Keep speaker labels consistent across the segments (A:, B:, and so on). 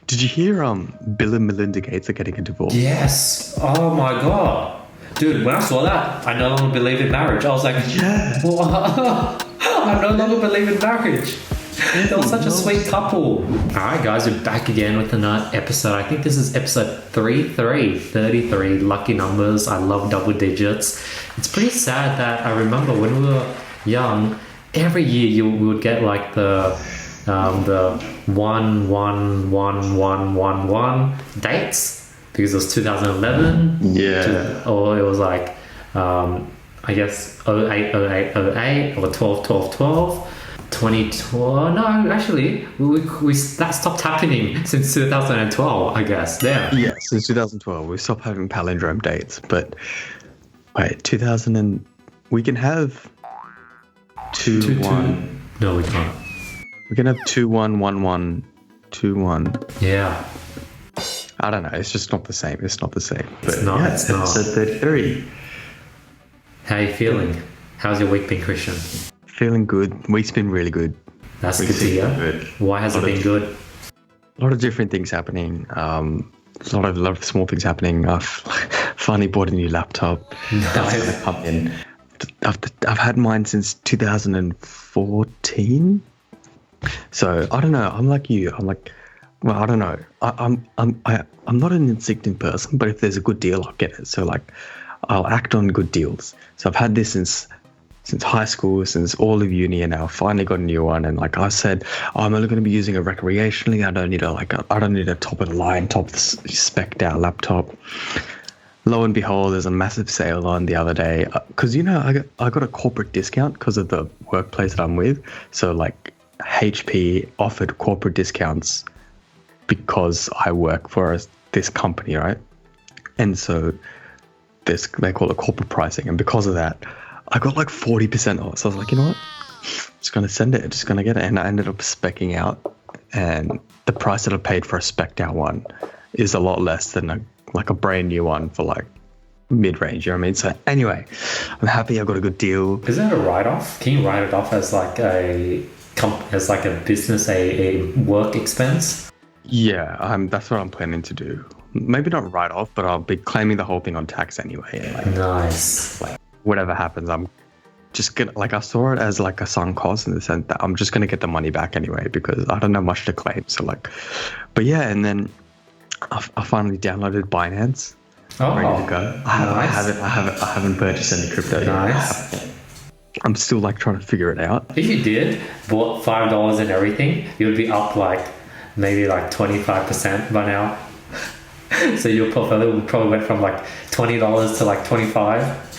A: Did you hear Bill and Melinda Gates are getting a divorce?
B: Yes. Oh my god. Dude, when I saw that, I no longer believe in marriage. I was like,
A: Yeah.
B: I no longer believe in marriage. They were such a sweet couple. Alright guys, we're back again with another episode. I think this is episode 33. Lucky numbers. I love double digits. It's pretty sad that I remember when we were young, every year we would get like the 1 dates, because it was 2011.
A: Yeah.
B: Or it was like I guess 08 or 12 2012. No, actually we that stopped happening since 2012, I guess.
A: Yeah, since 2012 we stopped having palindrome dates, but wait, 2000 and we can have 2-1.
B: No, we can't.
A: We can have 2-1-1-1 2-1.
B: Yeah.
A: I don't know. It's just not the same. It's not the same.
B: It's not.
A: Yeah,
B: it's not.
A: episode 33.
B: How are you feeling? How's your week been, Krishn?
A: Feeling good. Week's been really good.
B: That's good to hear.
A: Good.
B: Why has it been good?
A: A lot of different things happening. A lot of small things happening. I've finally bought a new laptop. That's gonna come in. I've had mine since 2014. So I don't know. I'm like you. Well, I don't know. I'm not an instinctive person, but if there's a good deal, I'll get it. So like, I'll act on good deals. So I've had this since high school, since all of uni, and now I finally got a new one. And like I said, I'm only going to be using it recreationally. I don't need a top of the line, spec'd out laptop. Lo and behold, there's a massive sale on the other day because I got a corporate discount because of the workplace that I'm with. So like HP offered corporate discounts because I work for this company, right? And so they call it corporate pricing, and because of that, I got like 40% off. So I was like, you know what? Just gonna send it. Just gonna get it, and I ended up speccing out, and the price that I paid for a specced out one is a lot less than a brand new one for like mid-range. You know what I mean? So anyway, I'm happy I got a good deal.
B: Is that a write-off? Can you write it off as like a business, a work expense?
A: Yeah, that's what I'm planning to do. Maybe not write off, but I'll be claiming the whole thing on tax anyway.
B: Nice.
A: Like whatever happens, I'm just gonna, like, I saw it as like a sunk cost in the sense that I'm just gonna get the money back anyway because I don't have much to claim. So like, but yeah, and then I finally downloaded Binance.
B: Oh,
A: ready to go. I haven't purchased any crypto yet.
B: Nice.
A: I'm still like trying to figure it out.
B: If you bought $5 and everything, you would be up like maybe like 25% by now. So your portfolio probably went from like $20 to like 25.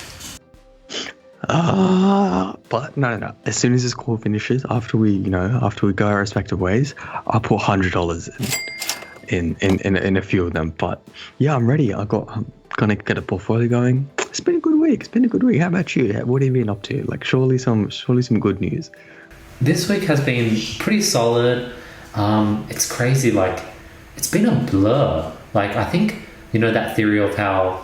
A: But no. As soon as this call finishes, after we go our respective ways, I'll put $100 in a few of them. But yeah, I'm ready. I'm gonna get a portfolio going. It's been a good week. How about you? What have you been up to? Like, surely some good news.
B: This week has been pretty solid. It's crazy. Like, it's been a blur. Like, I think, that theory of how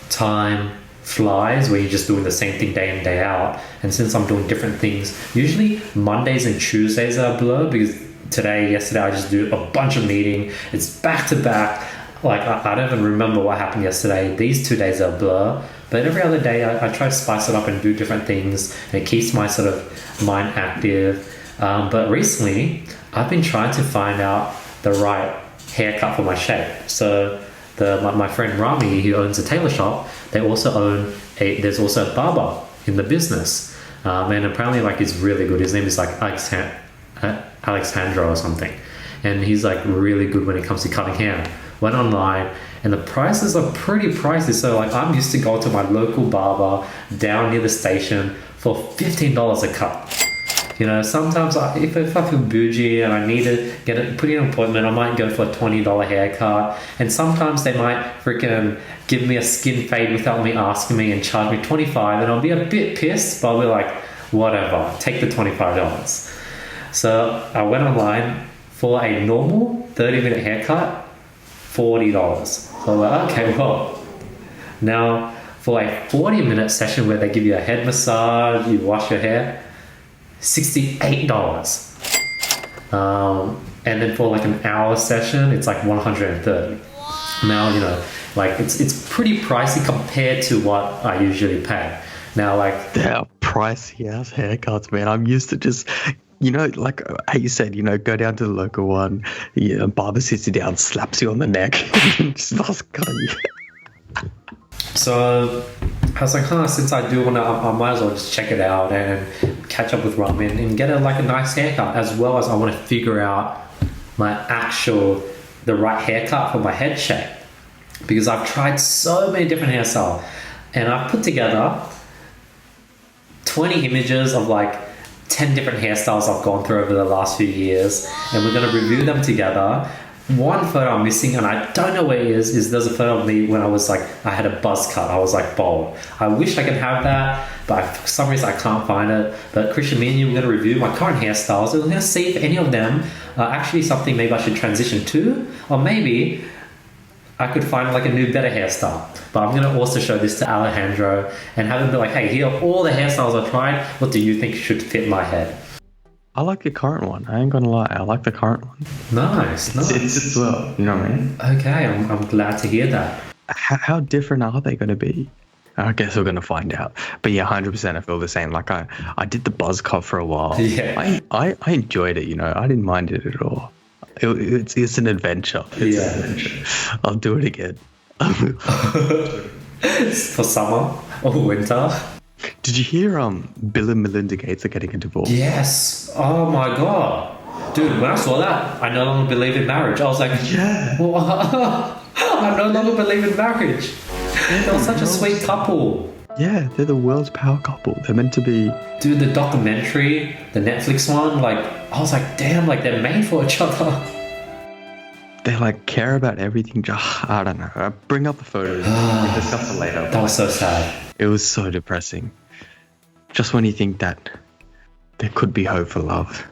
B: time flies where you're just doing the same thing day in, day out. And since I'm doing different things, usually Mondays and Tuesdays are a blur because yesterday, I just do a bunch of meeting. It's back to back. Like, I don't even remember what happened yesterday. These 2 days are a blur. But every other day, I try to spice it up and do different things. And it keeps my sort of mind active. But recently, I've been trying to find out the right haircut for my shape. So my friend Rami, who owns a tailor shop, there's also a barber in the business. And apparently, like, he's really good. His name is like Alexandra or something. And he's like really good when it comes to cutting hair. Went online and the prices are pretty pricey. So like, I'm used to going to my local barber down near the station for $15 a cut. Sometimes if I feel bougie and I need to put in an appointment, I might go for a $20 haircut. And sometimes they might freaking give me a skin fade without me asking me and charge me $25, and I'll be a bit pissed, but I'll be like, whatever, take the $25. So I went online for a normal 30-minute haircut, $40. So I'm like, okay, well, now for a 40-minute session where they give you a head massage, you wash your hair, $68. and then for like an hour session, it's like 130. Now, you know, like it's pretty pricey compared to what I usually pay. Now, like
A: They're pricey ass haircuts, man. I'm used to just, you know, like how you said, you know, go down to the local one, yeah, barber sits you down, slaps you on the neck, and just starts cutting you.
B: so I was like, since I do want to, I might as well just check it out and catch up with Rami and get a nice haircut, as well as I want to figure out the right haircut for my head shape, because I've tried so many different hairstyles, and I've put together 20 images of like 10 different hairstyles I've gone through over the last few years, and we're going to review them together. One photo I'm missing, and I don't know where it is there's a photo of me when I was like, I had a buzz cut. I was like bald. I wish I could have that, but for some reason I can't find it. But Krishn, me and you, we're going to review my current hairstyles, and we're going to see if any of them are actually something maybe I should transition to, or maybe I could find like a new, better hairstyle. But I'm going to also show this to Alejandro and have him be like, hey, here are all the hairstyles I tried. What do you think should fit my head?
A: I like the current one. I ain't gonna lie. I like the current one.
B: Nice.
A: It's as well. You know what I mean?
B: Okay, I'm glad to hear that.
A: How different are they going to be? I guess we're going to find out. But yeah, 100% I feel the same. Like I did the buzz cut for a while.
B: Yeah.
A: I enjoyed it, you know. I didn't mind it at all. It's an adventure. It's an adventure. I'll do it again.
B: For summer or winter.
A: Did you hear Bill and Melinda Gates are getting a divorce?
B: Yes. Oh my god. Dude, when I saw that, I no longer believe in marriage. I was like,
A: Yeah.
B: I no longer believe in marriage. They were such a sweet couple.
A: Yeah, they're the world's power couple. They're meant to be.
B: Dude, the documentary, the Netflix one, like, I was like, damn, like they're made for each other.
A: They like care about everything. I don't know. Bring up the photos. We'll discuss it later.
B: That was so sad.
A: It was so depressing. Just when you think that there could be hope for love.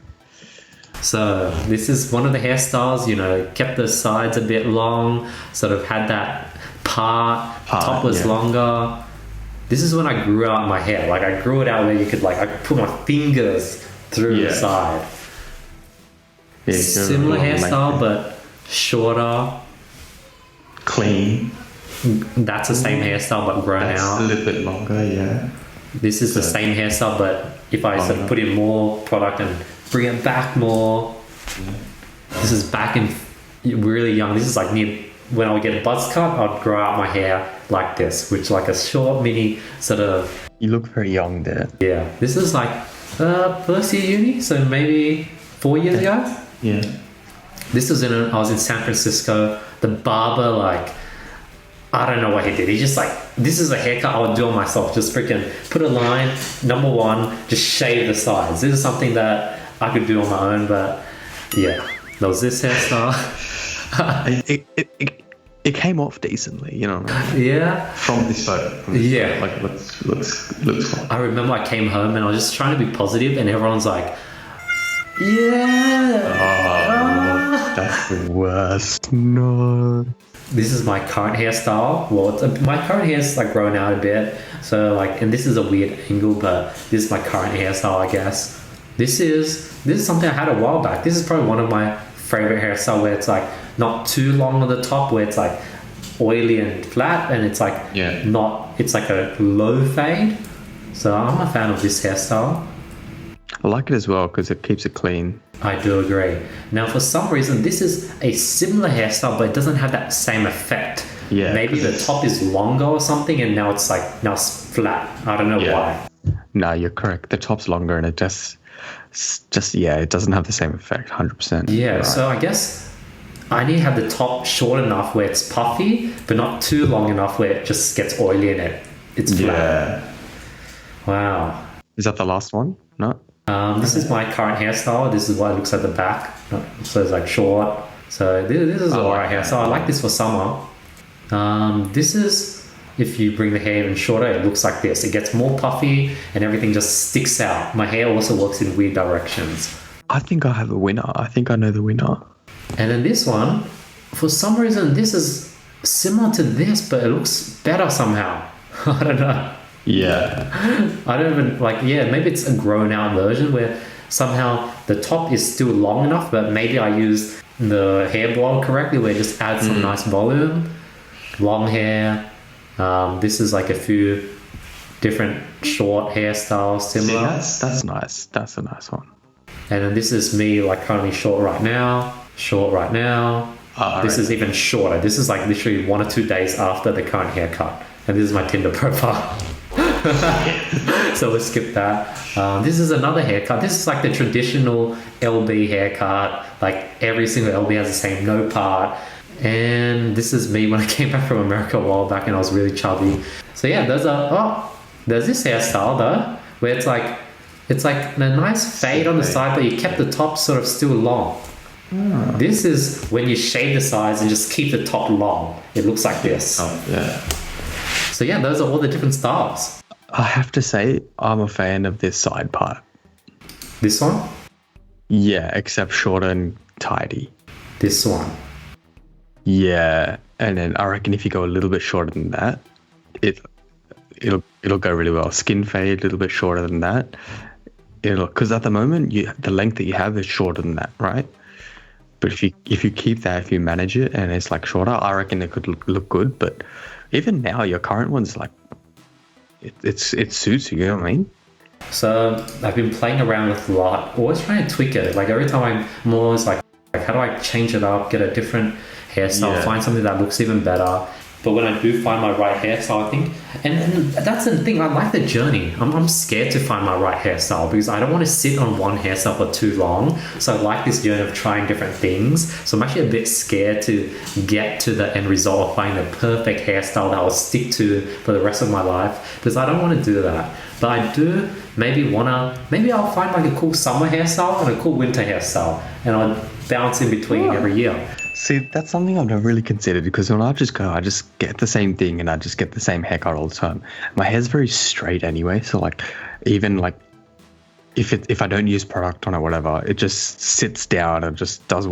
B: So this is one of the hairstyles, you know, kept the sides a bit long, sort of had that top was longer. This is when I grew out my hair. Like I grew it out where you could I could put my fingers through the side. Yeah, similar hairstyle, but shorter.
A: Clean.
B: That's the same hairstyle but grown out.
A: A little bit longer, yeah.
B: This is the same hairstyle, but if I sort of put in more product and bring it back more. This is back in really young. This is like near when I would get a buzz cut, I'd grow out my hair like this, which like a short mini sort of.
A: You look very young there.
B: Yeah, this is like first year uni, so maybe 4 years ago.
A: Yeah.
B: This was I was in San Francisco. The barber I don't know what he did. He just this is a haircut I would do on myself. Just freaking put a line, number one, just shave the sides. This is something that I could do on my own, but yeah, there was this hairstyle.
A: It came off decently, you know.
B: Yeah.
A: From this photo. Looks fine.
B: I remember I came home and I was just trying to be positive, and everyone's like, yeah.
A: Oh, that's the worst. No.
B: This is my current hairstyle. Well, my current hair's grown out a bit. So and this is a weird angle, but this is my current hairstyle, I guess. This is something I had a while back. This is probably one of my favorite hairstyle where it's not too long on the top, where it's oily and flat, and it's it's like a low fade. So I'm a fan of this hairstyle.
A: I like it as well because it keeps it clean.
B: I do agree. Now, for some reason, this is a similar hairstyle, but it doesn't have that same effect.
A: Yeah.
B: Maybe the top is longer or something, and now it's flat. I don't know why.
A: No, you're correct. The top's longer, and it just it doesn't have the same effect. 100%.
B: Yeah.
A: Right.
B: So I guess I need to have the top short enough where it's puffy, but not too long enough where it just gets oily and it's flat.
A: Yeah.
B: Wow.
A: Is that the last one? No.
B: This is my current hairstyle. This is what it looks at the back. So it's short. So this is alright hairstyle. I like this for summer. This is, if you bring the hair even shorter, it looks like this. It gets more puffy and everything just sticks out. My hair also works in weird directions.
A: I think I have a winner. I think I know the winner.
B: And then this one, for some reason, this is similar to this, but it looks better somehow. I don't know.
A: Yeah.
B: I don't even maybe it's a grown out version where somehow the top is still long enough, but maybe I used the hair blower correctly, where it just adds some nice volume. Long hair. This is like a few different short hairstyles similar.
A: See, that's nice. That's a nice one.
B: And then this is me like currently short right now. This is even shorter. This is like literally 1 or 2 days after the current haircut. And this is my Tinder profile. So we'll skip that. This is another haircut. This is like the traditional LB haircut. Like every single LB has the same no part. And this is me when I came back from America a while back and I was really chubby. So yeah, there's this hairstyle though, where it's like a nice fade on the side, but you kept the top sort of still long. This is when you shave the sides and just keep the top long. It looks like this.
A: Oh, yeah.
B: So yeah, those are all the different styles.
A: I have to say, I'm a fan of this side part.
B: This one?
A: Yeah, except shorter and tidy.
B: This one?
A: Yeah, and then I reckon if you go a little bit shorter than that, it'll go really well. Skin fade a little bit shorter than that. Because at the moment the length that you have is shorter than that, right? But if you keep that, if you manage it and it's like shorter, I reckon it could look good. But even now, your current one's like it suits you. You know what I mean?
B: So I've been playing around with a lot, always trying to tweak it. Like every time I'm always like how do I change it up, get a different hairstyle, find something that looks even better. But when I do find my right hairstyle, I think, and that's the thing, I like the journey. I'm scared to find my right hairstyle because I don't want to sit on one hairstyle for too long. So I like this journey of trying different things. So I'm actually a bit scared to get to the end result of finding the perfect hairstyle that I'll stick to for the rest of my life, because I don't want to do that. But I do maybe I'll find like a cool summer hairstyle and a cool winter hairstyle, and I'll bounce in between every year.
A: See, that's something I've never really considered, because when I just get the same thing and I just get the same haircut all the time. My hair's very straight anyway, so like even like if I don't use product on it, whatever, it just sits down and just does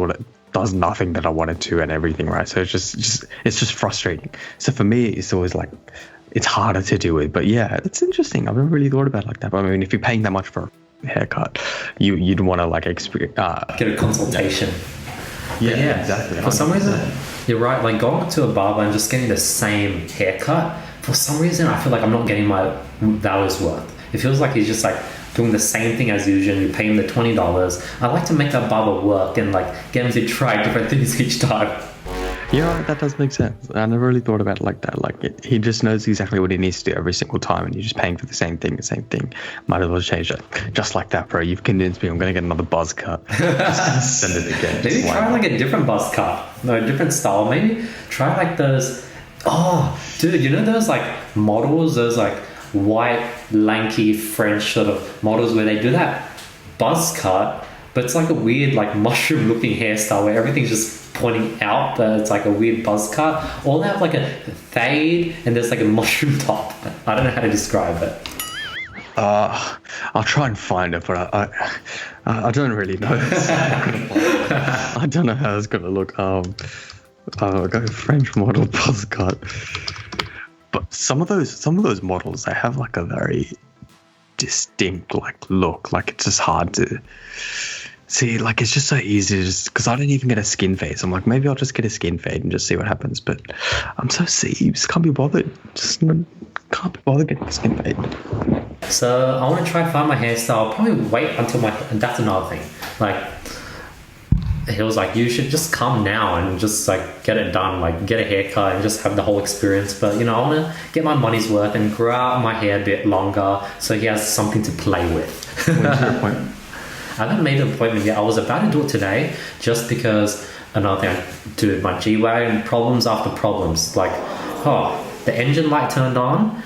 A: nothing that I want it to and everything, right? So it's just frustrating. So for me, it's always like it's harder to do it. But yeah, it's interesting. I've never really thought about it like that. But I mean, if you're paying that much for a haircut, you'd want to like experience
B: get a consultation.
A: Yeah, exactly.
B: For some reason, you're right. Like going to a barber and just getting the same haircut, for some reason, I feel like I'm not getting my value's worth. It feels like he's just like doing the same thing as usual. You pay him the $20. I like to make that barber work and like get him to try different things each time.
A: Yeah, that does make sense. I never really thought about it like that. Like he just knows exactly what he needs to do every single time, and you're just paying for the same thing. Might as well change it. Just like that, bro. You've convinced me. I'm gonna get another buzz cut. Send it again.
B: Maybe try like a different buzz cut. No, different style. Maybe try like those. Oh, dude, you know those like models, those like white, lanky French sort of models where they do that buzz cut, but it's like a weird like mushroom looking hairstyle where everything's just pointing out, but it's like a weird buzz cut, or they have like a fade and there's like a mushroom top. I don't know how to describe it.
A: I'll try and find it, but I don't really know. I don't know how it's gonna look. I'll go French model buzz cut. But some of those models, they have like a very distinct like look. Like it's just hard to see, like it's just so easy to just, because I don't even get a skin fade. So I'm like, maybe I'll just get a skin fade and just see what happens. But I'm so just can't be bothered. Can't be bothered getting a skin fade.
B: So I want to try and find my hairstyle. I'll probably wait until and that's another thing. Like he was like, you should just come now and just like get it done, like get a haircut and just have the whole experience. But you know, I want to get my money's worth and grow out my hair a bit longer so he has something to play with.
A: When's your appointment?
B: I haven't made an appointment yet. I was about to do it today just because another thing I do, my G Wagon problems after problems. Like, the engine light turned on,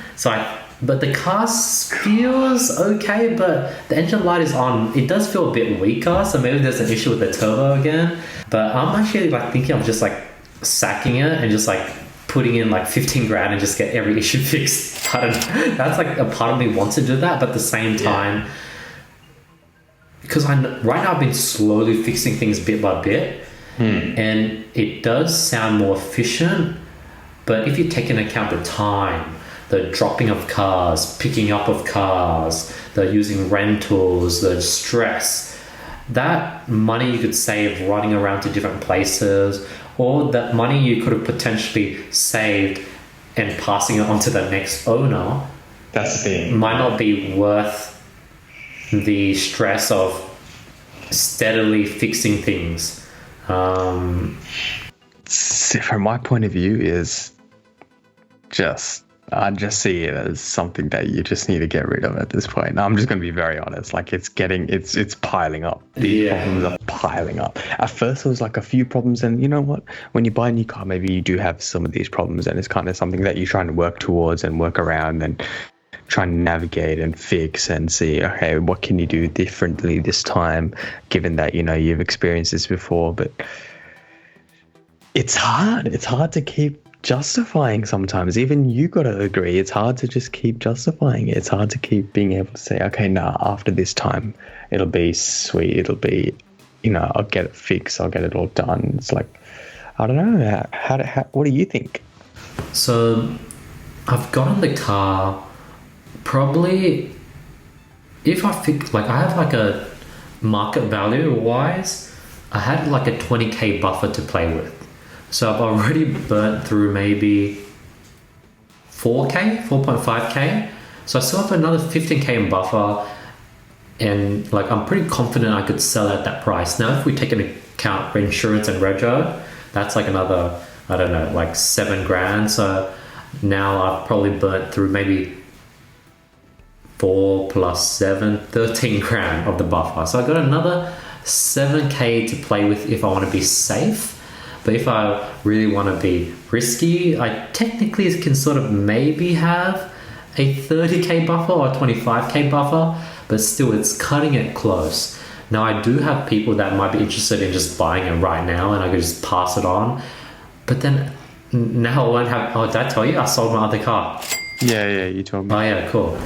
B: but the car feels okay, but the engine light is on. It does feel a bit weaker, so maybe there's an issue with the turbo again. But I'm actually like thinking of just like sacking it and just like putting in like 15 grand and just get every issue fixed. I don't know. That's like a part of me wants to do that, but at the same time, because right now I've been slowly fixing things bit by bit, and it does sound more efficient, but if you take into account the time, the dropping of cars, picking up of cars, the using rentals, the stress, that money you could save running around to different places, or that money you could have potentially saved and passing it on to the next owner,
A: That's the thing.
B: might not be worth the stress of steadily fixing things.
A: From my point of view, is I just see it as something that you just need to get rid of at this point. I'm just going to be very honest. Like it's piling up. These problems are piling up. At first, it was like a few problems, and you know what? When you buy a new car, maybe you do have some of these problems, and it's kind of something that you're trying to work towards and work around and try and navigate and fix and see, okay, what can you do differently this time, given that you've experienced this before. But it's hard. It's hard to keep justifying sometimes. Even you got to agree, it's hard to just keep justifying it. It's hard to keep being able to say, okay, nah, after this time it'll be sweet, it'll be, I'll get it fixed, I'll get it all done. It's like, I don't know, how what do you think?
B: So I've gotten the car probably, if I fix, like I have like a market value wise, I had like a 20k buffer to play with. So I've already burnt through maybe 4.5k. So I still have another 15k in buffer, and like I'm pretty confident I could sell at that price. Now, if we take into account insurance and rego, that's like another, I don't know, like $7,000. So now I've probably burnt through maybe 4 plus 7, 13,000 of the buffer. So I got another 7k to play with if I want to be safe. But if I really want to be risky, I technically can sort of maybe have a 30k buffer or 25k buffer, but still it's cutting it close. Now I do have people that might be interested in just buying it right now, and I could just pass it on. But then now I won't have, did I tell you I sold my other car?
A: Yeah, you told me.
B: Oh yeah, cool.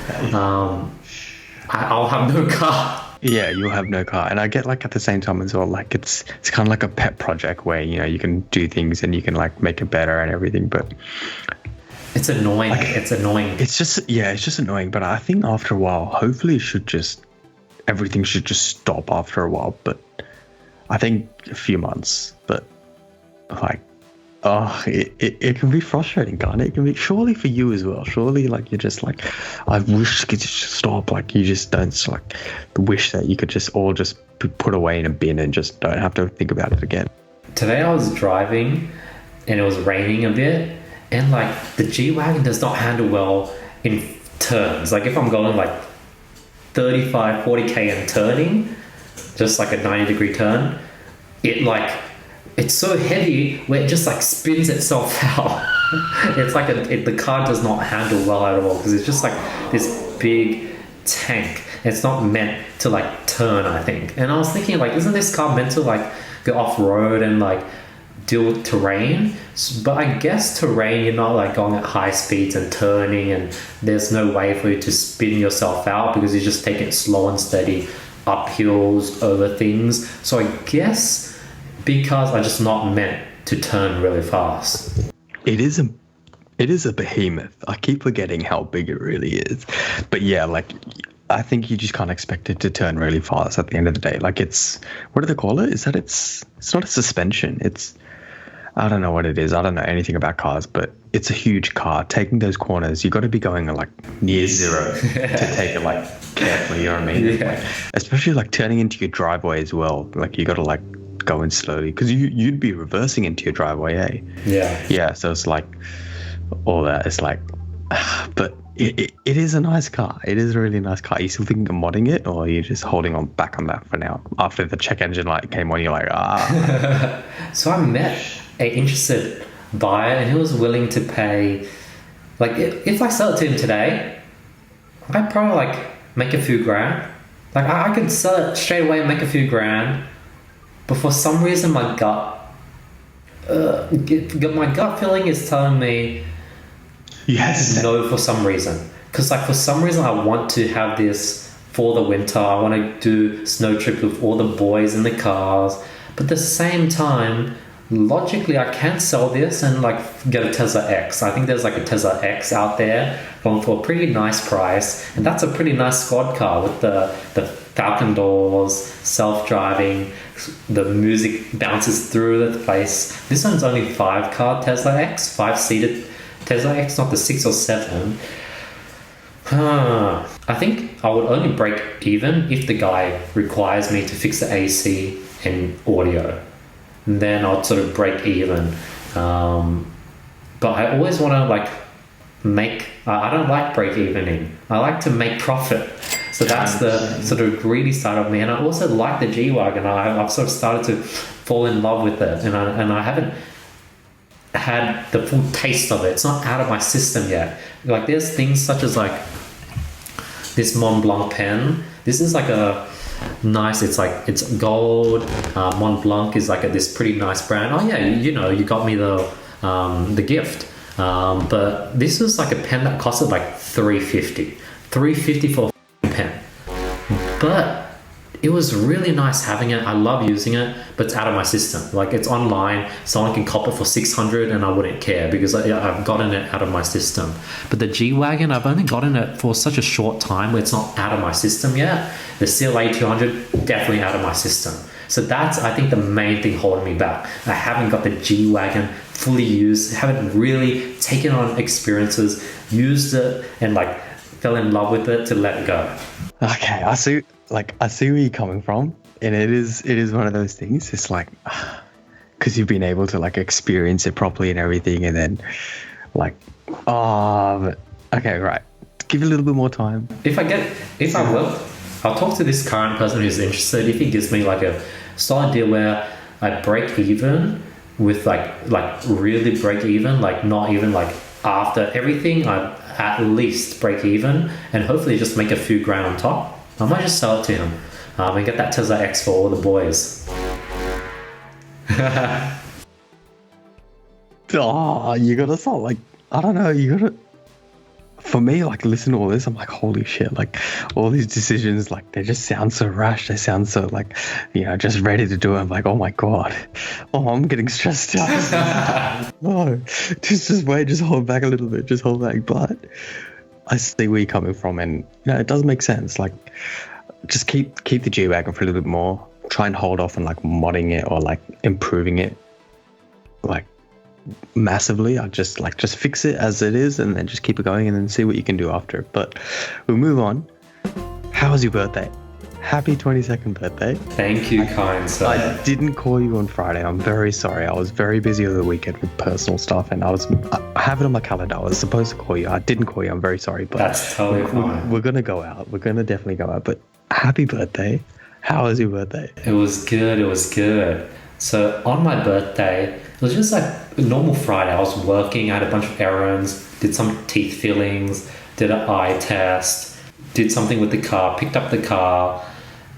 B: I'll have no car.
A: Yeah, you'll have no car. And I get like at the same time as well, like it's kind of like a pet project where, you can do things and you can like make it better and everything, but
B: it's annoying.
A: Like,
B: it's annoying.
A: It's just annoying. But I think after a while, hopefully everything should just stop after a while. But I think a few months, but like, it can be frustrating, can't it? It can be, surely for you as well. Surely, like, you're just like, I wish it could just stop. Like, you just don't like wish that you could just all just be put away in a bin and just don't have to think about it again.
B: Today I was driving and it was raining a bit, and like the G Wagon does not handle well in turns. Like if I'm going like 35, 40k and turning, just like a 90-degree turn, it's so heavy where it just like spins itself out. It's like the car does not handle well at all, because it's just like this big tank. It's not meant to like turn, I think. And I was thinking, like, isn't this car meant to like go off-road and like deal with terrain? But I guess terrain, you're not like going at high speeds and turning, and there's no way for you to spin yourself out because you just take it slow and steady up hills, over things. So I guess because I'm just not meant to turn really fast. It is
A: a behemoth. I keep forgetting how big it really is. But yeah, like, I think you just can't expect it to turn really fast at the end of the day. Like, it's, what do they call it? Is that it's not a suspension. It's, I don't know what it is. I don't know anything about cars, but it's a huge car. Taking those corners, you got to be going like near zero to take it like carefully, you know what I mean?
B: Yeah.
A: Like, especially like turning into your driveway as well. Like, you got to like go in slowly, because you'd be reversing into your driveway, eh? Yeah, so it's like all that. It's like, but it is a nice car. It is a really nice car. Are you still thinking of modding it, or are you just holding on back on that for now? After the check engine light came on, you're like,
B: So I met an interested buyer, and he was willing to pay, like, if I sell it to him today, I'd probably like make a few grand. Like I could sell it straight away and make a few grand. But for some reason, my gut feeling is telling me
A: yes,
B: no for some reason. Because like for some reason, I want to have this for the winter. I want to do snow trip with all the boys in the cars. But at the same time, logically I can sell this and like get a Tesla X. I think there's like a Tesla X out there going for a pretty nice price, and that's a pretty nice squad car with the Falcon doors, self-driving, the music bounces through the place. This one's only 5-car Tesla X, 5-seated Tesla X, not the 6 or 7. I think I would only break even if the guy requires me to fix the AC and audio. And then I'd sort of break even. But I always want to like make, I don't like break evening. I like to make profit. So that's the sort of greedy side of me. And I also like the G Wagon. I've sort of started to fall in love with it. And I haven't had the full taste of it. It's not out of my system yet. Like there's things such as like this Mont Blanc pen. This is like a nice, it's gold. Mont Blanc is like this pretty nice brand. Oh yeah, you got me the gift. But this was like a pen that costed like $350 for a pen. But it was really nice having it. I love using it, but it's out of my system. Like it's online, someone can cop it for $600 and I wouldn't care because I've gotten it out of my system. But the G Wagon, I've only gotten it for such a short time where it's not out of my system yet. The CLA 200, definitely out of my system. So that's, I think, the main thing holding me back. I haven't got the G Wagon fully used, haven't really taken on experiences, used it and like fell in love with it to let it go.
A: Okay, I see where you're coming from, and it is one of those things. It's like, because you've been able to like experience it properly and everything, and then like, but okay, right. Give it a little bit more time.
B: If I will, I'll talk to this current person who's interested. If he gives me like a solid deal where I break even with like really break even, like not even like after everything, I at least break even, and hopefully just make a few grand on top. I might just sell it to him and get that Tesla X for all the boys.
A: You gotta start like, I don't know, you gotta, for me, like listen to all this, I'm like, holy shit, like all these decisions, like they just sound so rash, they sound so like, just ready to do it. I'm like, oh my god, I'm getting stressed out. No, just wait, just hold back a little bit, just hold back. But I see where you're coming from, and it does make sense. Like, just keep the G Wagon for a little bit more. Try and hold off on like modding it or like improving it, like massively. I just fix it as it is, and then just keep it going, and then see what you can do after. But we'll move on. How was your birthday? Happy 22nd birthday.
B: Thank you, kind sir.
A: I didn't call you on Friday. I'm very sorry. I was very busy over the weekend with personal stuff, and I have it on my calendar. I was supposed to call you. I didn't call you. I'm very sorry. But
B: that's totally fine.
A: We're going to go out. We're going to definitely go out. But happy birthday. How was your birthday?
B: It was good. So on my birthday, it was just like a normal Friday. I was working. I had a bunch of errands, did some teeth fillings, did an eye test, did something with the car, picked up the car.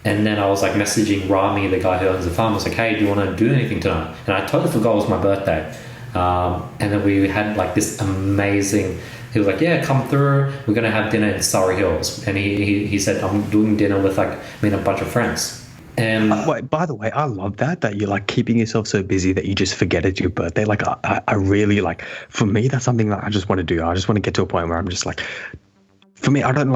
B: And then I was like messaging Rami, the guy who owns the farm. I was like, hey, do you want to do anything tonight? And I totally forgot it was my birthday. And then we had like this amazing, he was like, yeah, come through. We're going to have dinner in Surrey Hills. And he said, I'm doing dinner with like me and a bunch of friends. And
A: wait, by the way, I love that you're like keeping yourself so busy that you just forget it's your birthday. Like I really like, for me, that's something that I just want to do. I just want to get to a point where I'm just like, for me, I don't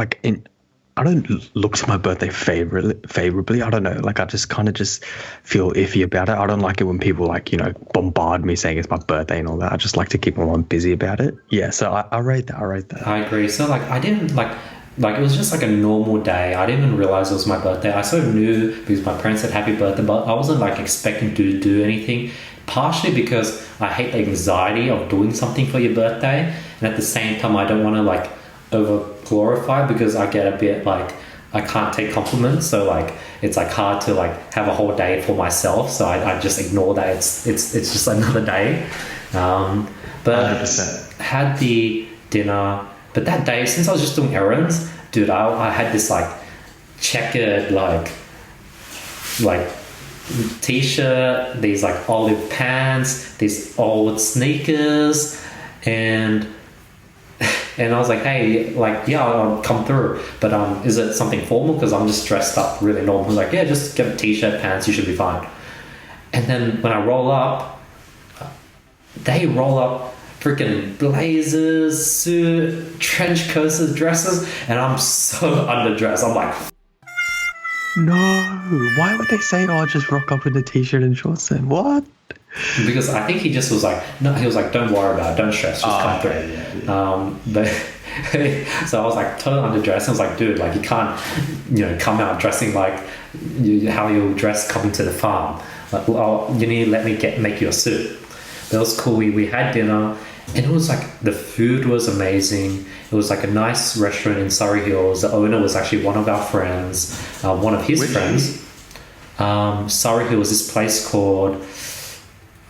A: look to my birthday favorably. I don't know. Like I just kind of just feel iffy about it. I don't like it when people like, bombard me saying it's my birthday and all that. I just like to keep my mind busy about it. Yeah. So I rate that.
B: I agree. So like I didn't like it was just like a normal day. I didn't even realize it was my birthday. I sort of knew because my parents said happy birthday, but I wasn't like expecting to do anything. Partially because I hate the anxiety of doing something for your birthday. And at the same time, I don't want to like over glorify because I get a bit like I can't take compliments, so like it's like hard to like have a whole day for myself, so I just ignore that it's just another day. But
A: 100%.
B: Had the dinner, but that day since I was just doing errands, dude, I had this like checkered like t-shirt, these like olive pants, these old sneakers, and I was like, hey, like, yeah, I'll come through. But is it something formal? Because I'm just dressed up really normal. I was like, yeah, just get a t-shirt, pants, you should be fine. And then when I roll up, they roll up freaking blazers, suit, trench coats, dresses, and I'm so underdressed. I'm like,
A: No, why would they say, "Oh, just rock up in a t-shirt and shorts"? Then what?
B: because I think he just was like, no, he was like, don't worry about it, don't stress, just come through. But so I was like totally underdressed. I was like, dude, like you can't, come out dressing like how you'll dress coming to the farm. Like, well, you need to let me make you a suit. But it was cool. We had dinner, and it was like the food was amazing. It was like a nice restaurant in Surrey Hills. The owner was actually one of our friends, one of his friends. Surrey Hills, this place called,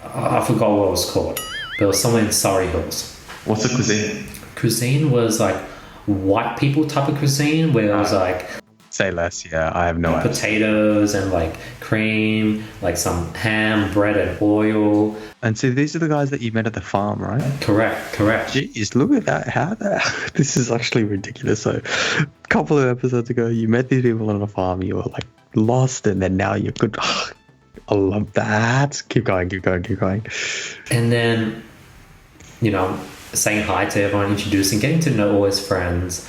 B: I forgot what it was called, but it was somewhere in Surrey Hills.
A: What's the cuisine?
B: Cuisine was like white people type of cuisine, where it was like
A: Say less. Yeah, I have no idea.
B: potatoes and like cream, like some ham, bread and oil.
A: And so these are the guys that you met at the farm, right?
B: Correct.
A: Jeez, look at that. This is actually ridiculous. So a couple of episodes ago, you met these people on a farm, you were like lost, and then now you're good. I love that. Keep going.
B: And then, saying hi to everyone, introducing, getting to know all his friends.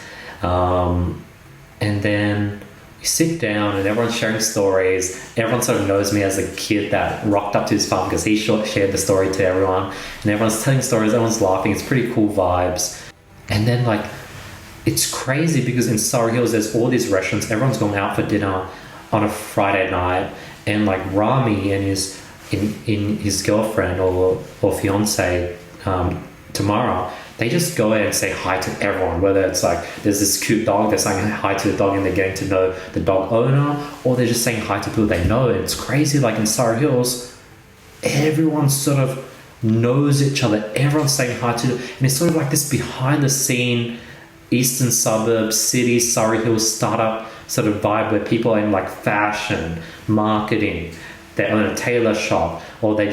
B: And then we sit down and everyone's sharing stories. Everyone sort of knows me as a kid that rocked up to his farm because he shared the story to everyone. And everyone's telling stories, everyone's laughing. It's pretty cool vibes. And then like, it's crazy because in Surrey Hills, there's all these restaurants. Everyone's going out for dinner on a Friday night. And like Rami and his girlfriend or fiance, tomorrow, they just go in and say hi to everyone, whether it's like there's this cute dog, they're saying hi to the dog and they're getting to know the dog owner, or they're just saying hi to people they know. And it's crazy, like in Surrey Hills, everyone sort of knows each other, everyone's saying hi to them, and it's sort of like this behind the scene eastern suburbs, city, Surrey Hills startup sort of vibe where people are in like fashion, marketing, they own a tailor shop, or they're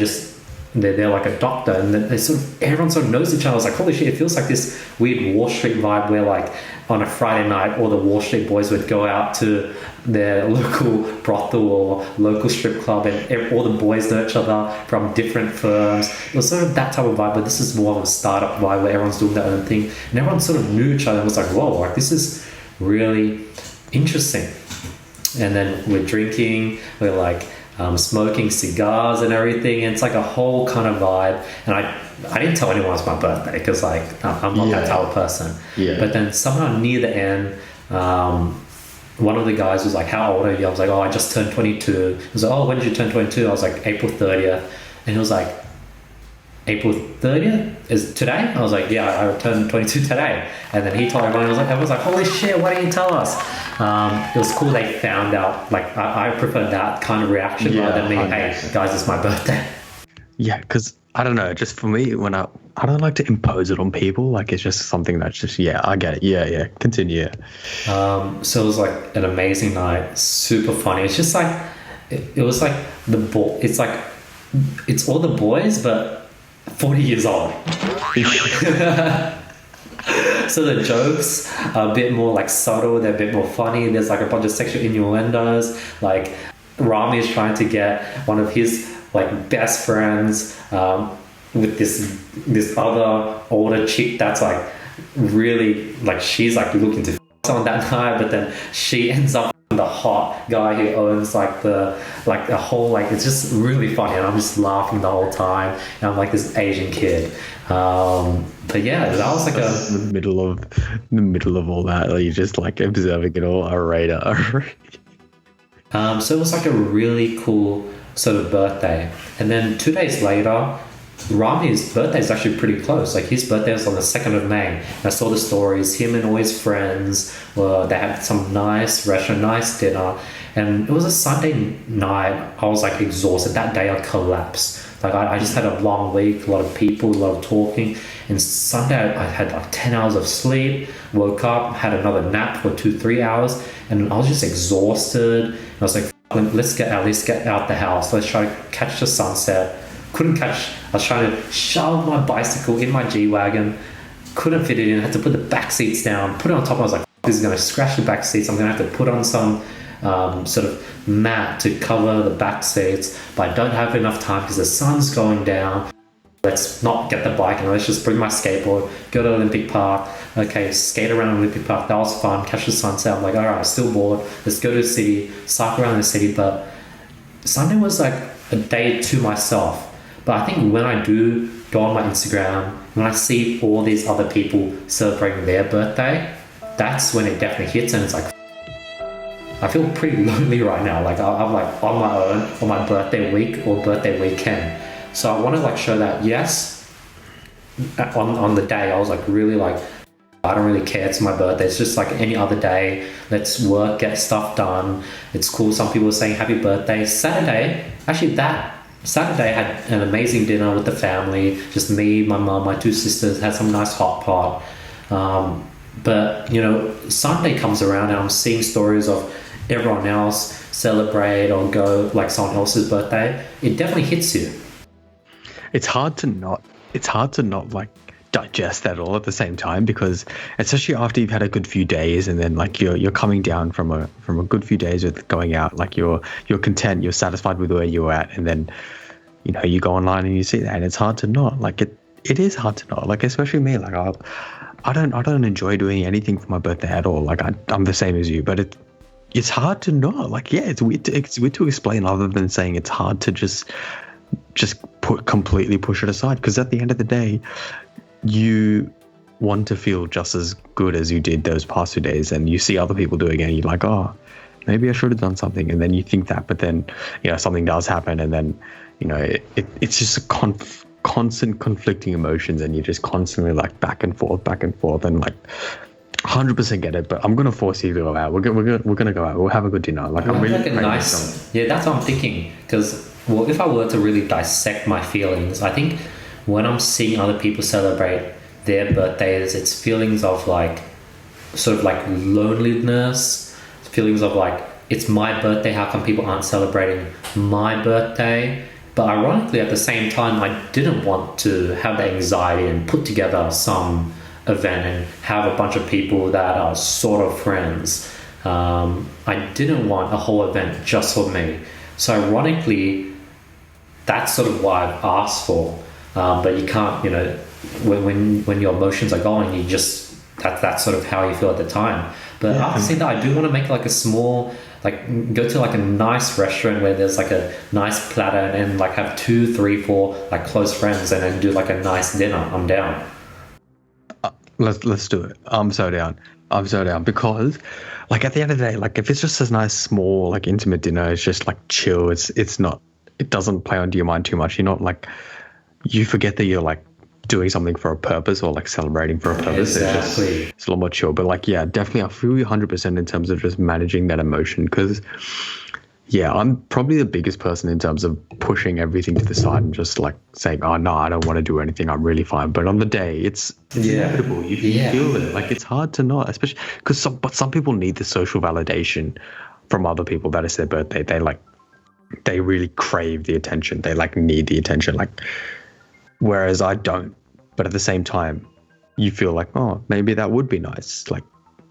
B: like a doctor, and everyone sort of knows each other. I was like, holy shit, it feels like this weird Wall Street vibe where like on a Friday night all the Wall Street boys would go out to their local brothel or local strip club, and all the boys know each other from different firms. It was sort of that type of vibe, but this is more of a startup vibe where everyone's doing their own thing, and everyone sort of knew each other and was like, whoa, like this is really interesting. And then we're drinking, we're like smoking cigars and everything, and it's like a whole kind of vibe. And I didn't tell anyone it's my birthday because like I'm not that type of person. But then somehow near the end, one of the guys was like, how old are you? I was like, oh, I just turned 22. He was like, oh, when did you turn 22? I was like, April 30th. And he was like, April 30th is today? I was like, yeah, I turned 22 today. And then he told everyone, everyone was like, holy shit, why didn't you tell us? It was cool they found out. Like I prefer that kind of reaction rather than me, 100%. Hey guys, it's my birthday.
A: Yeah, because I don't know, just for me, when I don't like to impose it on people. Like it's just something that's just, I get it. Yeah, continue.
B: So it was like an amazing night, super funny. It's just like it was like it's all the boys but 40 years old. So the jokes are a bit more like subtle, they're a bit more funny. There's like a bunch of sexual innuendos. Like Rami is trying to get one of his like best friends with this other older chick that's like really like she's like looking to someone that night, but then she ends up with the hot guy who owns like the whole like it's just really funny, and I'm just laughing the whole time. And I'm like this Asian kid. But yeah, that was like
A: in the middle of all that, like, you're just like observing it all, a radar.
B: So it was like a really cool sort of birthday. And then 2 days later, Rami's birthday is actually pretty close. Like his birthday was on the 2nd of May. And I saw the stories, him and all his friends, they had some nice restaurant, nice dinner. And it was a Sunday night. I was like exhausted. That day I collapsed. Like I just had a long week, a lot of people, a lot of talking. And Sunday I had like 10 hours of sleep, woke up, had another nap for 2-3 hours, and I was just exhausted. And I was like, let's get out the house. Let's try to catch the sunset. Couldn't catch. I was trying to shove my bicycle in my G Wagon. Couldn't fit it in. I had to put the back seats down, put it on top. I was like, this is going to scratch the back seats. I'm going to have to put on some sort of mat to cover the back seats, but I don't have enough time because the sun's going down. let's not get the bike and let's just bring my skateboard, go to Olympic Park. Okay, skate around Olympic Park. That was fun. Catch the sunset. I'm like, all right, still bored. Let's go to the city, cycle around the city. But Sunday was like a day to myself. But I think when I do go on my Instagram, when I see all these other people celebrating their birthday, that's when it definitely hits, and it's like, I feel pretty lonely right now. Like I'm like on my own on my birthday week or birthday weekend. So I want to like show that, yes, on the day I was like really like, I don't really care, it's my birthday, it's just like any other day, let's work, get stuff done, it's cool. Some people are saying happy birthday. Saturday, actually that Saturday I had an amazing dinner with the family, just me, my mum, my two sisters, had some nice hot pot. But you know, Sunday comes around and I'm seeing stories of everyone else celebrate or go like someone else's birthday. It definitely hits you.
A: It's hard to not like digest that all at the same time, because especially after you've had a good few days and then like you're coming down from a good few days with going out, like you're content, you're satisfied with where you're at, and then you know you go online and you see that, and it's hard to not like it is hard to not like, especially me, like I don't enjoy doing anything for my birthday at all. Like I'm the same as you, but it's hard to not like, yeah, it's weird to explain, other than saying it's hard to just completely push it aside, because at the end of the day you want to feel just as good as you did those past 2 days, and you see other people doing it and you're like, oh, maybe I should have done something, and then you think that, but then you know something does happen, and then you know it's just a constant conflicting emotions, and you're just constantly like back and forth, and like 100% get it. But I'm gonna force you to go out. We're gonna go out. We'll have a good dinner. Like I'm really
B: like a nice, yeah, that's what I'm thinking. Because well, if I were to really dissect my feelings, I think when I'm seeing other people celebrate their birthdays, it's feelings of like sort of like loneliness, feelings of like, it's my birthday, how come people aren't celebrating my birthday? But ironically, at the same time, I didn't want to have the anxiety and put together some event and have a bunch of people that are sort of friends. I didn't want a whole event just for me. So ironically, that's sort of what I've asked for. But you can't, you know, when your emotions are going, you just, that's sort of how you feel at the time. But after seeing that, I do want to make like a small, like go to like a nice restaurant where there's like a nice platter, and like have 2, 3, 4 like close friends, and then do like a nice dinner. I'm down.
A: Let's do it. I'm so down, because like at the end of the day, like if it's just a nice small like intimate dinner, it's just like chill, it's not, it doesn't play onto your mind too much. You're not like, you forget that you're like doing something for a purpose, or like celebrating for a purpose.
B: Exactly.
A: It's a lot more chill. But like, yeah, definitely I feel you 100% in terms of just managing that emotion, because yeah, I'm probably the biggest person in terms of pushing everything to the side and just like saying, oh no, I don't want to do anything, I'm really fine. But on the day, it's inevitable. You feel it. Like it's hard to not, especially because some people need the social validation from other people that it's their birthday. They really crave the attention. They like need the attention. Like, whereas I don't. But at the same time, you feel like, oh, maybe that would be nice. Like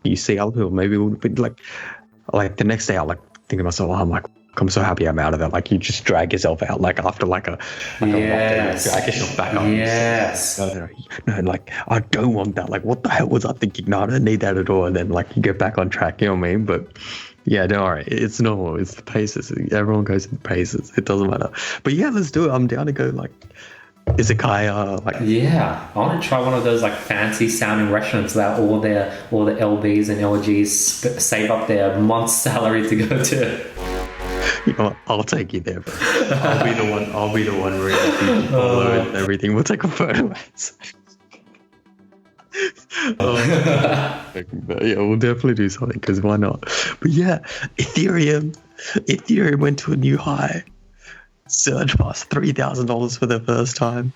A: you see other people, maybe it would be like the next day I like think to myself, oh, I'm so happy I'm out of that. Like you just drag yourself out, like after like a rough day, you drag yourself back up.
B: Yes.
A: No, like I don't want that. Like what the hell was I thinking? No, I don't need that at all. And then like you get back on track, you know what I mean? But yeah, don't worry. It's normal. It's the paces. Everyone goes in paces. It doesn't matter. But yeah, let's do it. I'm down to go like izakaya. Like
B: yeah, I want to try one of those like fancy sounding restaurants that all the LBs and LGs save up their month's salary to go to.
A: You know what? I'll take you there, bro. I'll be the one really follow and everything. We'll take a photo. But yeah, we'll definitely do something, because why not? But yeah, Ethereum went to a new high. Surge past $3,000 for the first time.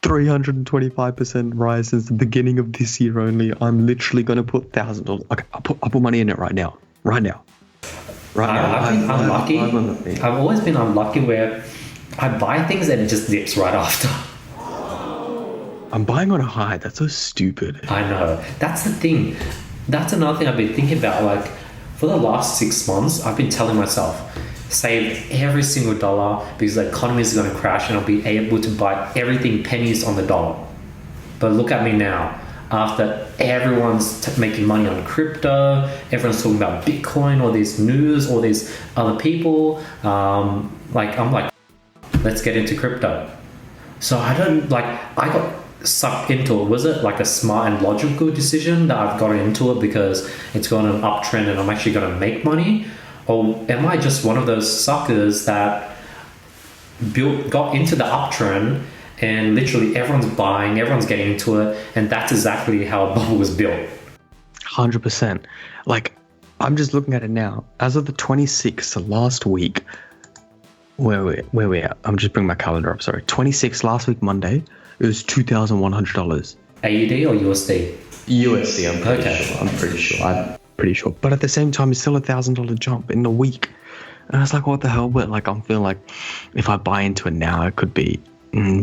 A: 325% rise since the beginning of this year only. I'm literally going to put $1,000. Okay, I'll put money in it right now. I've been unlucky.
B: I've always been unlucky where I buy things and it just dips right after.
A: I'm buying on a high. That's so stupid.
B: I know. That's the thing. That's another thing I've been thinking about. Like, for the last 6 months, I've been telling myself, saved every single dollar because the economy is going to crash and I'll be able to buy everything pennies on the dollar. But look at me now. After everyone's making money on crypto, everyone's talking about Bitcoin, all this news, all these other people. I'm like, let's get into crypto. So I got sucked into it. Was it like a smart and logical decision that I've got into it because it's gone an uptrend and I'm actually going to make money? Or am I just one of those suckers that got into the uptrend and literally everyone's buying, everyone's getting into it, and that's exactly how a bubble was built?
A: 100%. Like, I'm just looking at it now. As of the 26th, so last week, where we at? I'm just bringing my calendar up, sorry. 26th, last week, Monday, it was $2,100.
B: AUD or USD?
A: USD, I'm pretty sure. But at the same time, it's still $1,000 jump in a week. And I was like, what the hell? But like, I'm feeling like if I buy into it now, it could be,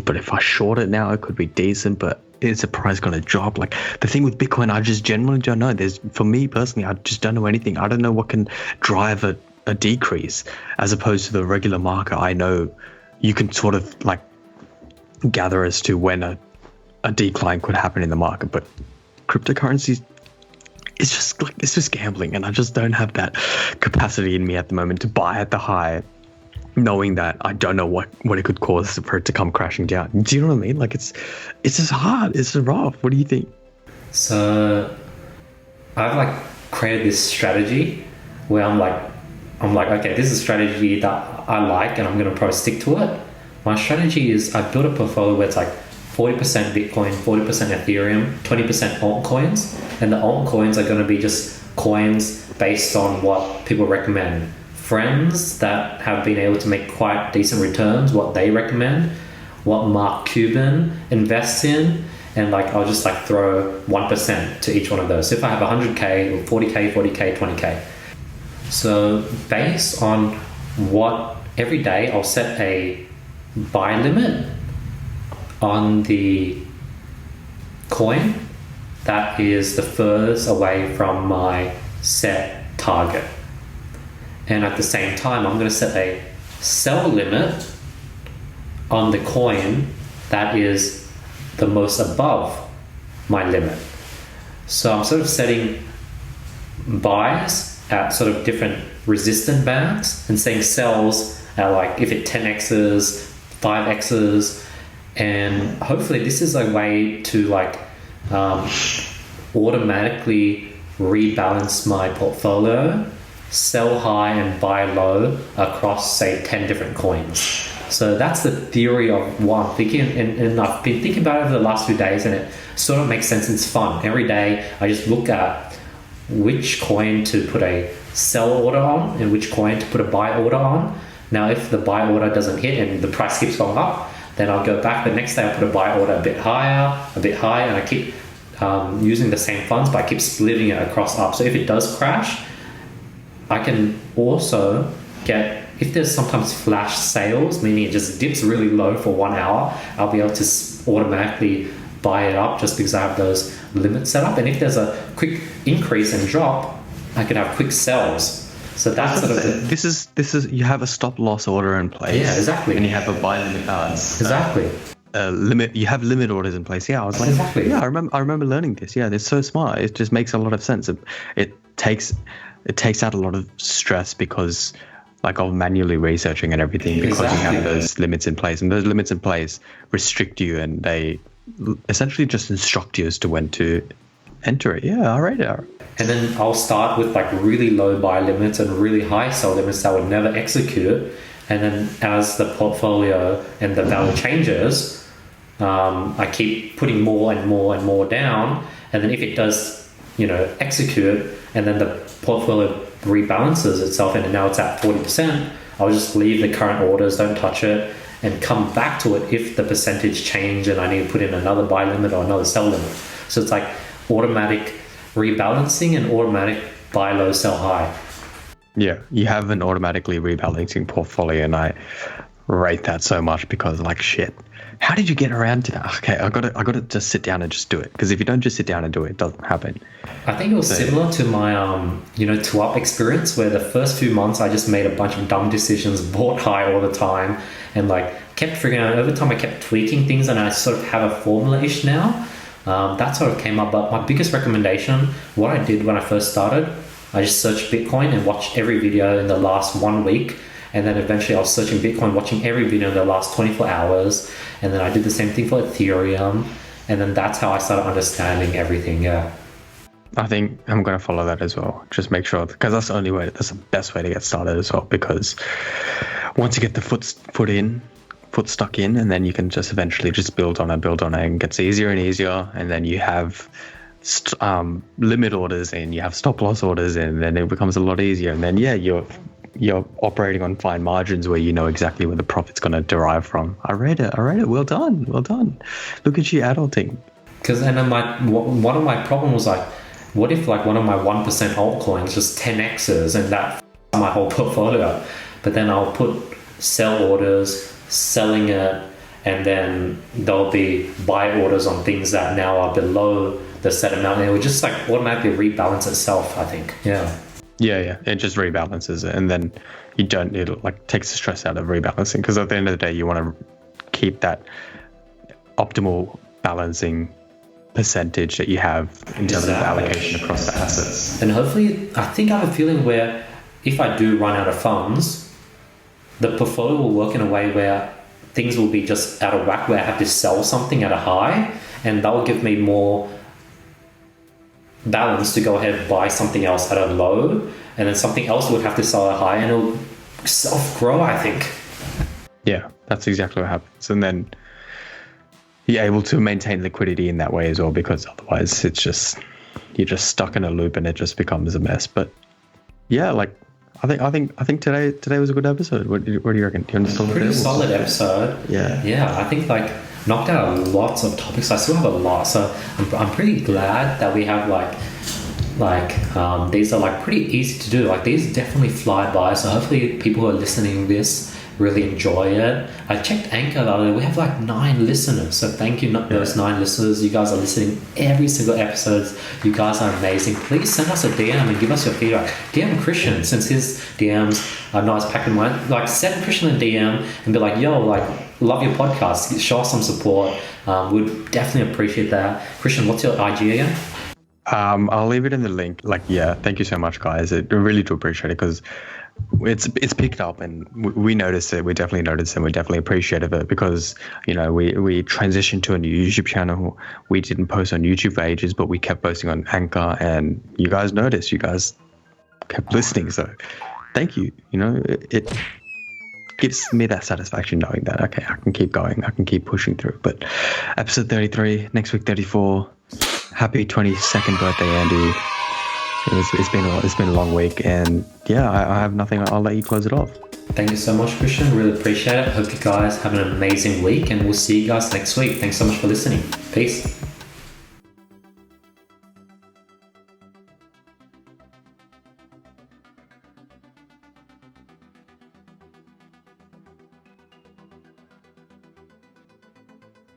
A: but if I short it now, it could be decent. But is the price going to drop? Like, the thing with Bitcoin, I just generally don't know. For me personally, I just don't know anything. I don't know what can drive a decrease as opposed to the regular market. I know you can sort of like gather as to when a decline could happen in the market, but cryptocurrencies, it's just gambling, and I just don't have that capacity in me at the moment to buy at the high, knowing that I don't know what it could cause for it to come crashing down. Do you know what I mean? Like, it's just hard, it's just rough. What do you think?
B: So I've like created this strategy where I'm like, okay, this is a strategy that I like and I'm going to probably stick to it. My strategy is I built a portfolio where it's like 40% Bitcoin, 40% Ethereum, 20% altcoins, and the altcoins are going to be just coins based on what people recommend. Friends that have been able to make quite decent returns, what they recommend, what Mark Cuban invests in, and like I'll just like throw 1% to each one of those. So if I have 100k, 40k, 40k, 20k. So based on what every day I'll set a buy limit on the coin that is the furthest away from my set target. And at the same time, I'm going to set a sell limit on the coin that is the most above my limit. So I'm sort of setting buys at sort of different resistant bands and saying sells at like if it 10x's, 5x's, and hopefully this is a way to like automatically rebalance my portfolio, sell high and buy low across say 10 different coins. So that's the theory of what I'm thinking, and I've been thinking about it over the last few days, and it sort of makes sense. It's fun. Every day I just look at which coin to put a sell order on and which coin to put a buy order on. Now if the buy order doesn't hit and the price keeps going up, then I'll go back the next day, I'll put a buy order a bit higher, and I keep using the same funds, but I keep splitting it across up. So if it does crash, I can also get, if there's sometimes flash sales, meaning it just dips really low for 1 hour, I'll be able to automatically buy it up just because I have those limits set up. And if there's a quick increase and drop, I could have quick sells. So that's sort of
A: this is you have a stop loss order in place.
B: Yeah, exactly.
A: And you have a buy limit.
B: Exactly.
A: Limit. You have limit orders in place. Yeah, I was like,
B: exactly.
A: Yeah, I remember learning this. Yeah, it's so smart. It just makes a lot of sense. It takes out a lot of stress because like of manually researching and everything, because you have those limits in place, and those limits in place restrict you, and they essentially just instruct you as to when to enter it. Yeah, all right.
B: And then I'll start with like really low buy limits and really high sell limits that would never execute. And then as the portfolio and the value changes, I keep putting more and more and more down. And then if it does, execute, and then the portfolio rebalances itself and now it's at 40%, I'll just leave the current orders, don't touch it, and come back to it if the percentage change and I need to put in another buy limit or another sell limit. So it's like automatic rebalancing and automatic buy low, sell high.
A: Yeah, you have an automatically rebalancing portfolio, and I rate that so much because like shit, How did you get around to that? Okay, I got to just sit down and just do it. Because if you don't just sit down and do it, it doesn't happen.
B: I think it was similar to my, to up experience, where the first few months I just made a bunch of dumb decisions, bought high all the time, and like kept figuring out. Over time, I kept tweaking things, and I sort of have a formula-ish now. That sort of came up. But my biggest recommendation, what I did when I first started, I just searched Bitcoin and watched every video in the last 1 week. And then eventually I was searching Bitcoin, watching every video in the last 24 hours. And then I did the same thing for Ethereum. And then that's how I started understanding everything, yeah.
A: I think I'm going to follow that as well. Just make sure, because that's the best way to get started as well. Because once you get the foot stuck in, and then you can just eventually just build on it, and it gets easier and easier. And then you have limit orders and you have stop loss orders, and then it becomes a lot easier. And then, yeah, you're operating on fine margins where you know exactly where the profit's going to derive from. I read it. Well done. Look at you adulting.
B: Because and then one of my problems was like, what if like one of my 1% altcoins just 10x's and that my whole portfolio? But then I'll put sell orders, selling it, and then there'll be buy orders on things that now are below the set amount, and it would just like automatically rebalance itself, I think. Yeah,
A: it just rebalances it, and then you don't need it, like takes the stress out of rebalancing, because at the end of the day you want to keep that optimal balancing percentage that you have in terms of allocation across the assets.
B: And hopefully, I think I have a feeling where if I do run out of funds, the portfolio will work in a way where things will be just out of whack, where I have to sell something at a high, and that will give me more balance to go ahead and buy something else at a low, and then something else would have to sell at a high, and it'll self-grow, I think.
A: Yeah, that's exactly what happens. And then you're able to maintain liquidity in that way as well, because otherwise you're just stuck in a loop and it just becomes a mess. But yeah, like I think today was a good episode. What do you reckon? Do you understand?
B: Pretty solid episode. Yeah, I think like knocked out lots of topics. I still have a lot, so I'm pretty glad that we have these are like pretty easy to do. Like these definitely fly by. So hopefully people who are listening to this really enjoy it. I checked Anchor the other day. We have like 9 listeners. So thank you, those 9 listeners. You guys are listening every single episode. You guys are amazing. Please send us a DM and give us your feedback. DM Krishn, since his DMs are not as packed in mine. Like send Krishn a DM and be like, yo, like love your podcast. Show us some support. We'd definitely appreciate that. Krishn, what's your IG again?
A: I'll leave it in the link. Like, yeah, thank you so much, guys. I really do appreciate it, because it's picked up, and we noticed it. We definitely noticed it, and we definitely appreciated it, because we transitioned to a new YouTube channel. We didn't post on YouTube for ages, but we kept posting on Anchor, and you guys noticed. You guys kept listening, so thank you. It gives me that satisfaction knowing that, okay, I can keep going, I can keep pushing through. But episode 33, next week 34. Happy 22nd birthday, Andy. It's been a long week, and yeah, I have nothing. I'll let you close it off.
B: Thank you so much, Krishn. Really appreciate it. Hope you guys have an amazing week, and we'll see you guys next week. Thanks so much for listening. Peace.